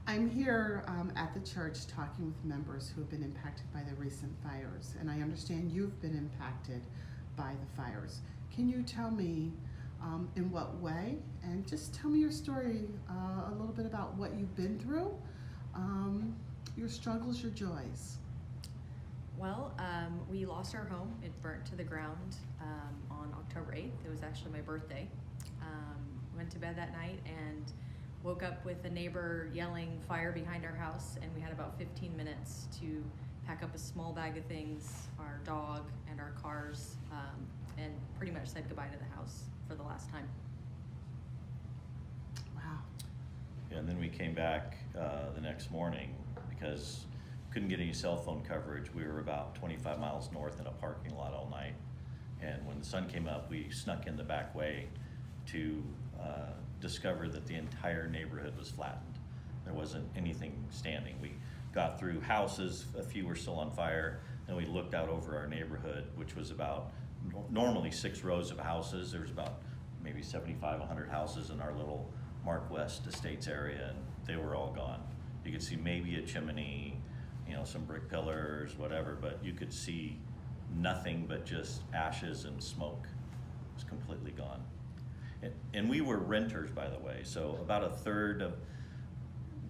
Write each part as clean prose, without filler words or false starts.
I'm here at the church talking with members who have been impacted by the recent fires, and I understand you've been impacted by the fires. Can you tell me in what way? And just tell me your story, a little bit about what you've been through, your struggles, your joys. Well, we lost our home. It burnt to the ground on October 8th. It was actually my birthday. Went to bed that night and woke up with a neighbor yelling fire behind our house, and we had about 15 minutes to pack up a small bag of things, our dog and our cars, and pretty much said goodbye to the house for the last time. Wow. Yeah, and then we came back the next morning because couldn't get any cell phone coverage. We were about 25 miles north in a parking lot all night. And when the sun came up, we snuck in the back way to discover that the entire neighborhood was flattened. There wasn't anything standing. We got through houses, a few were still on fire, then we looked out over our neighborhood, which was about normally 6 rows of houses. There was about maybe 75, 100 houses in our little Mark West Estates area, and they were all gone. You could see maybe a chimney, some brick pillars, whatever, but you could see nothing but just ashes and smoke. It was completely gone. And we were renters, by the way, so about a third of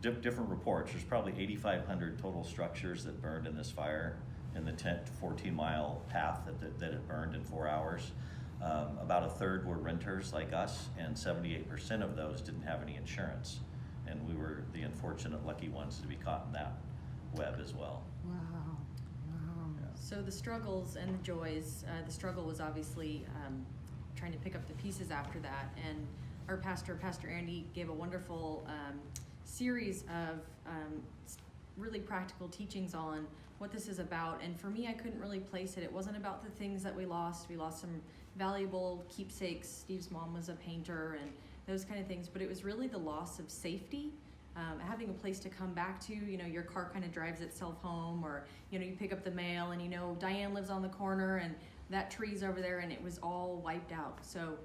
different reports, there's probably 8,500 total structures that burned in this fire in the 10 to 14 mile path that it burned in 4 hours. About a third were renters like us, and 78% of those didn't have any insurance. And we were the unfortunate lucky ones to be caught in that web as well. Wow. Wow. Yeah. So the struggles and the joys, the struggle was obviously trying to pick up the pieces after that, and our pastor, Pastor Andy, gave a wonderful series of really practical teachings on what this is about. And for me, I couldn't really place it. It wasn't about the things that we lost. We lost some valuable keepsakes. Steve's mom was a painter and those kind of things, but it was really the loss of safety. Having a place to come back to, your car kind of drives itself home, or, you pick up the mail and Diane lives on the corner and that tree's over there, and it was all wiped out. So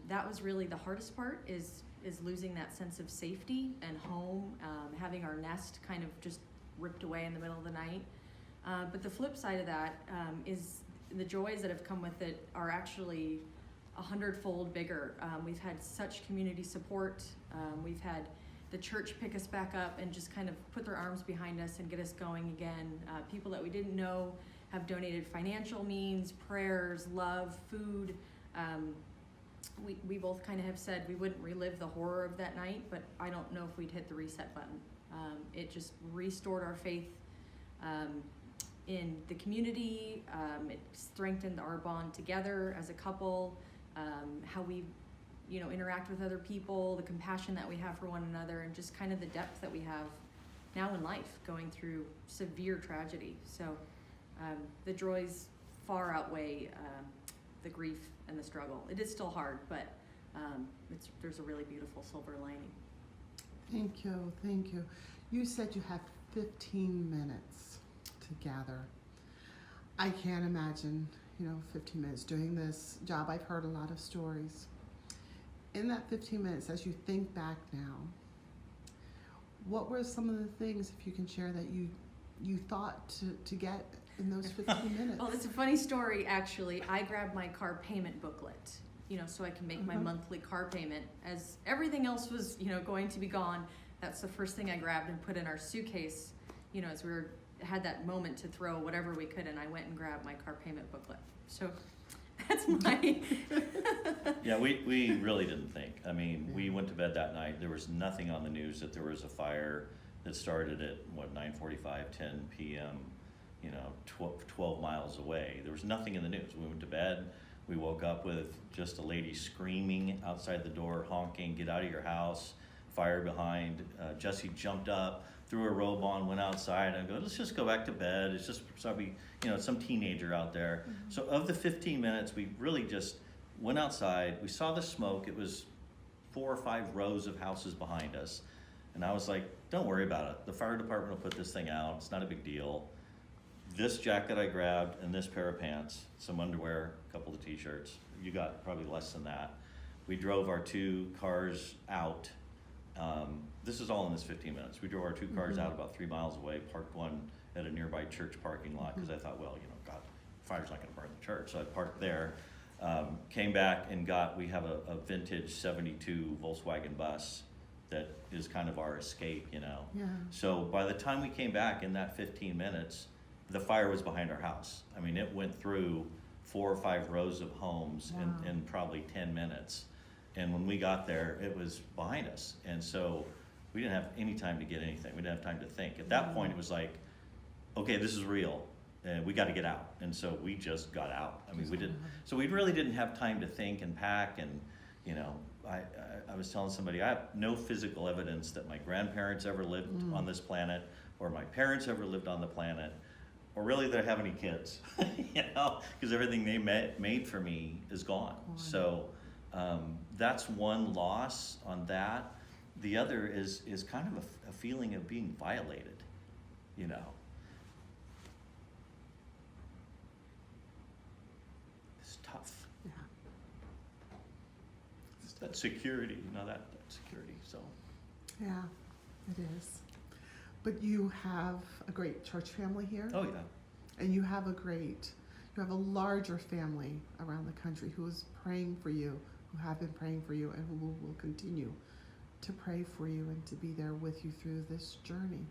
that was really the hardest part is losing that sense of safety and home, having our nest kind of just ripped away in the middle of the night. But the flip side of that is the joys that have come with it are actually 100-fold bigger. We've had such community support. We've had the church pick us back up and just kind of put their arms behind us and get us going again. People that we didn't know have donated financial means, prayers, love, food. We both kind of have said we wouldn't relive the horror of that night, but I don't know if we'd hit the reset button. It just restored our faith in the community. It strengthened our bond together as a couple, how we interact with other people, the compassion that we have for one another, and just kind of the depth that we have now in life going through severe tragedy. So the joys far outweigh the grief and the struggle. It is still hard, but there's a really beautiful silver lining. Thank you. Thank you. You said you had 15 minutes to gather. I can't imagine, 15 minutes doing this job. I've heard a lot of stories. In that 15 minutes, as you think back now, what were some of the things, if you can share, that you thought to get in those 15 minutes? Well, it's a funny story, actually. I grabbed my car payment booklet, so I can make my monthly car payment. As everything else was, going to be gone, that's the first thing I grabbed and put in our suitcase, as we had that moment to throw whatever we could, and I went and grabbed my car payment booklet. So that's my... Yeah, we really didn't think. I mean, we went to bed that night. There was nothing on the news that there was a fire that started at, 9:45, 10 p.m., 12 miles away. There was nothing in the news. We went to bed. We woke up with just a lady screaming outside the door, honking, "Get out of your house, fire behind." Jessie jumped up, threw her robe on, went outside. I go, "Let's just go back to bed. It's just probably, some teenager out there." Mm-hmm. So of the 15 minutes, we really just went outside. We saw the smoke. It was 4 or 5 rows of houses behind us. And I was like, "Don't worry about it. The fire department will put this thing out. It's not a big deal." This jacket I grabbed and this pair of pants, some underwear, a couple of t-shirts. You got probably less than that. We drove our 2 cars out, This is all in this 15 minutes. We drove our 2 cars out about 3 miles away, parked one at a nearby church parking lot because I thought, well, you know, God, fire's not going to burn the church. So I parked there, came back and we have a vintage 72 Volkswagen bus that is kind of our escape, you know. Yeah. So by the time we came back in that 15 minutes, the fire was behind our house. I mean, it went through 4 or 5 rows of homes in probably 10 minutes. And when we got there, it was behind us. And so we didn't have any time to get anything. We didn't have time to think. At that point, it was like, okay, this is real, and we got to get out. And so we just got out. I mean, we didn't. So we really didn't have time to think and pack. And you know, I was telling somebody, I have no physical evidence that my grandparents ever lived on this planet, or my parents ever lived on the planet, or really that I have any kids. You know, because everything they made for me is gone. So that's one loss on that. The other is kind of a feeling of being violated, you know. It's tough. Yeah. It's that security, you know, that security, so. Yeah, it is. But you have a great church family here. Oh, yeah. And you have a larger family around the country who is praying for you, who have been praying for you, and who will continue to pray for you and to be there with you through this journey.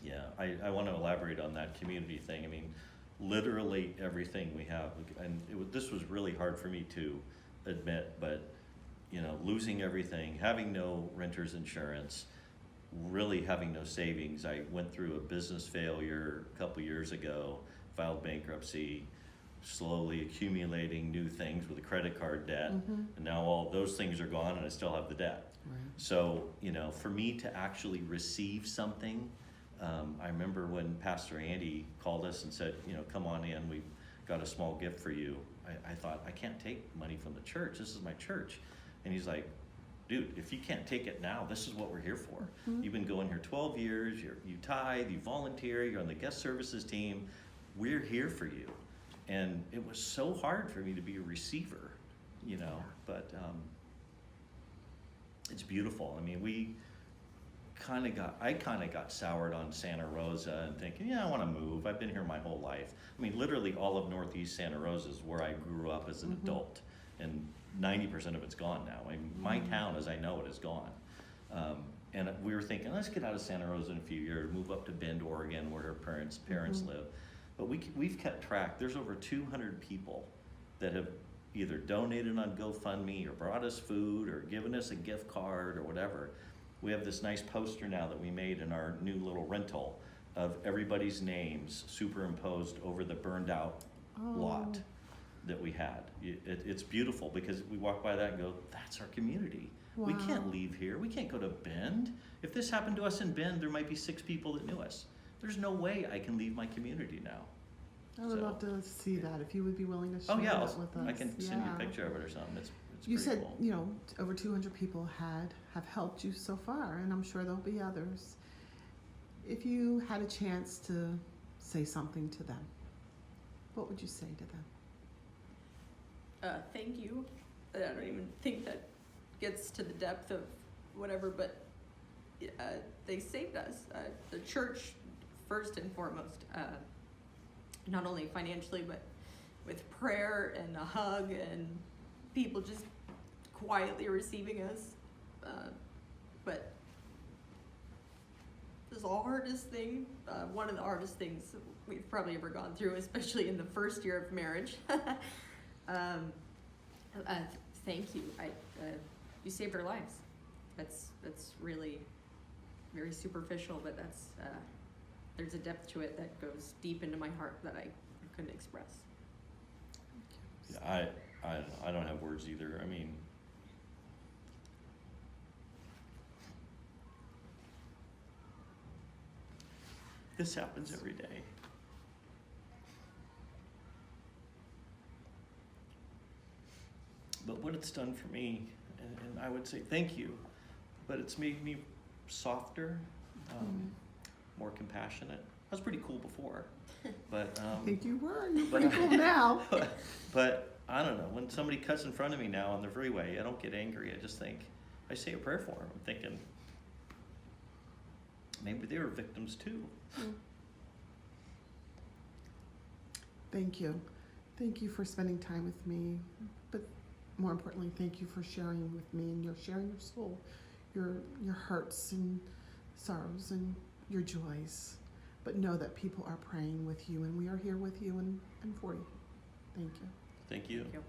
Yeah, I want to elaborate on that community thing. I mean, literally everything we have, and this was really hard for me to admit, but you know, losing everything, having no renter's insurance, really having no savings. I went through a business failure a couple years ago, filed bankruptcy, slowly accumulating new things with a credit card debt, and now all those things are gone and I still have the debt. Right. So, you know, for me to actually receive something, I remember when Pastor Andy called us and said, you know, come on in, we've got a small gift for you. I thought, I can't take money from the church, this is my church. And he's like, dude, if you can't take it now, this is what we're here for. You've been going here 12 years, you tithe, you volunteer, you're on the guest services team, we're here for you. And it was so hard for me to be a receiver, you know, but it's beautiful. I mean, I kind of got soured on Santa Rosa and thinking, yeah, I want to move. I've been here my whole life. I mean, literally all of Northeast Santa Rosa is where I grew up as an adult, and 90% of it's gone now. I mean, my town as I know it is gone. And we were thinking, let's get out of Santa Rosa in a few years, move up to Bend, Oregon, where her parents live. But we've kept track. There's over 200 people that have either donated on GoFundMe or brought us food or given us a gift card or whatever. We have this nice poster now that we made in our new little rental of everybody's names superimposed over the burned out lot that we had. It's beautiful because we walk by that and go, that's our community. We can't leave here. We can't go to Bend. If this happened to us in Bend, there might be 6 people that knew us. There's no way I can leave my community now. I would love to see that if you would be willing to share that with us. I can send you a picture of it or something. It's you pretty said cool. you know over 200 people have helped you so far, and I'm sure there'll be others. If you had a chance to say something to them, what would you say to them? Thank you. I don't even think that gets to the depth of whatever, but they saved us. The church, first and foremost, not only financially, but with prayer and a hug and people just quietly receiving us. But the hardest thing, one of the hardest things we've probably ever gone through, especially in the first year of marriage. Thank you. You saved our lives. That's really very superficial, but there's a depth to it that goes deep into my heart that I couldn't express. Yeah, I don't have words either. I mean, this happens every day. But what it's done for me, and I would say thank you, but it's made me softer, more compassionate. I was pretty cool before, but I think you were. You're pretty cool now. But I don't know. When somebody cuts in front of me now on the freeway, I don't get angry. I just think, I say a prayer for them. I'm thinking, maybe they were victims too. Thank you. Thank you for spending time with me. But more importantly, thank you for sharing with me, and you're sharing your soul, your hurts and sorrows and your joys. But know that people are praying with you, and we are here with you and for you. Thank you. Thank you. Thank you.